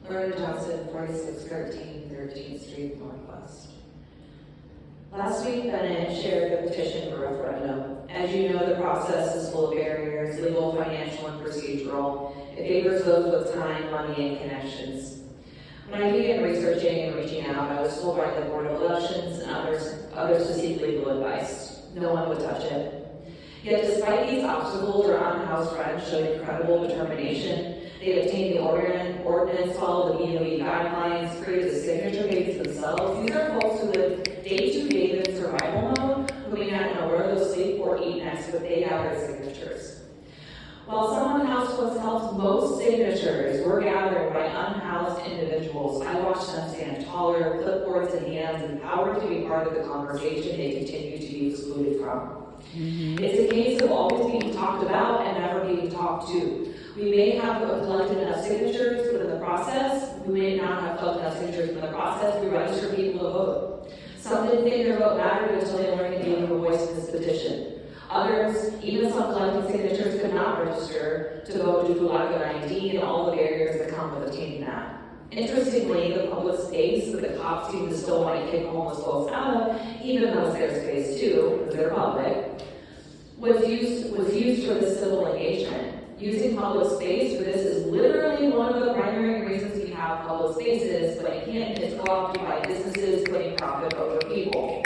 LaRinda Johnson, 4613 13th Street Northwest. Last week, Bennett shared the petition for referendum. As you know, the process is full of barriers, legal, financial, and procedural. It favors those with time, money, and connections. When I began researching and reaching out, I was told by the Board of Elections and others to seek legal advice. No one would touch it. Yet despite these obstacles, our unhoused friends showed incredible determination. They obtained the ordinance, followed the BOE guidelines, created a signature page themselves. These are folks who live day-to-day in survival mode, who may not know where they'll sleep or eat next, but they have their signatures. While some unhoused folks helped, most signatures were gathered by unhoused individuals. I watched them stand taller, clipboards in hands, empowered to be part of the conversation they continue to be excluded from. It's a case of always being talked about and never being talked to. We may have collected enough signatures, but in the process, we may not have collected enough signatures in the process. We register people to vote. Some didn't think their vote mattered until they learned to give a voice in this petition. Others, even some collecting signatures, could not register to vote due to lack of an ID and all the barriers that come with obtaining that. Interestingly, the public space that the cops seem to still want to kick homeless folks out of, even though it's their space too, because they're public, was used for this civil engagement. Using public space for this is literally one of the primary reasons we have public spaces, but in Canton it's co-opted by businesses putting profit over people.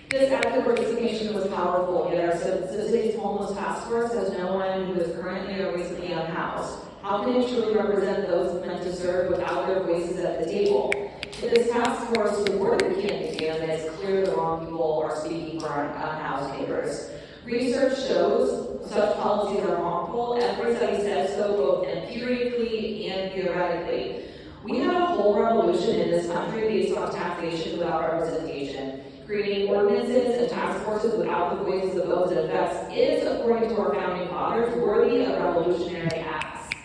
This active participation was powerful, yet our city's homeless task force has no one who is currently or recently unhoused. How can it truly represent those meant to serve without their voices at the table? If this task force supported the campaign, then it's clear the wrong people are speaking for our unhoused neighbors. Research shows such policies are harmful. Every study says so, both empirically and theoretically. We have a whole revolution in this country based on taxation without representation. Creating ordinances and task forces without the voices of those it affects is, according to our founding fathers, worthy of revolutionary acts.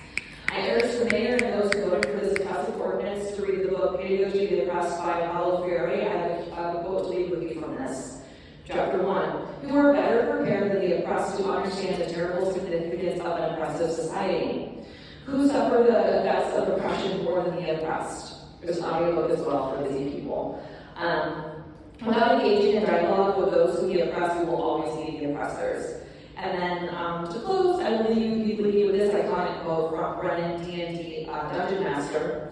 I urge the mayor and those who voted for this oppressive ordinance to read the book Pedagogy of the Oppressed by Paulo Freire. I have a quote to leave with you from this. Chapter 1. Who are better prepared than the oppressed to understand the terrible significance of an oppressive society? Who suffer the effects of oppression more than the oppressed? There's an audiobook as well for busy people. Without engaging in dialogue with those who be oppressed, we will always be the oppressors. And then to close, I will leave you with this iconic quote from Brennan, D&D Dungeon Master.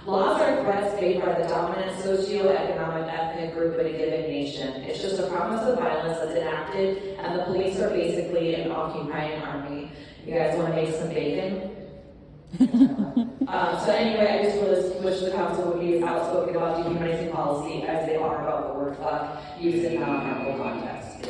Laws are threats made by the dominant socioeconomic ethnic group in a given nation. It's just a promise of violence that's enacted, and the police are basically an occupying army. You guys want to make some bacon? So anyway, I just really wish the council would be as outspoken about dehumanizing policy as they are about the word fuck used in non-harmful context.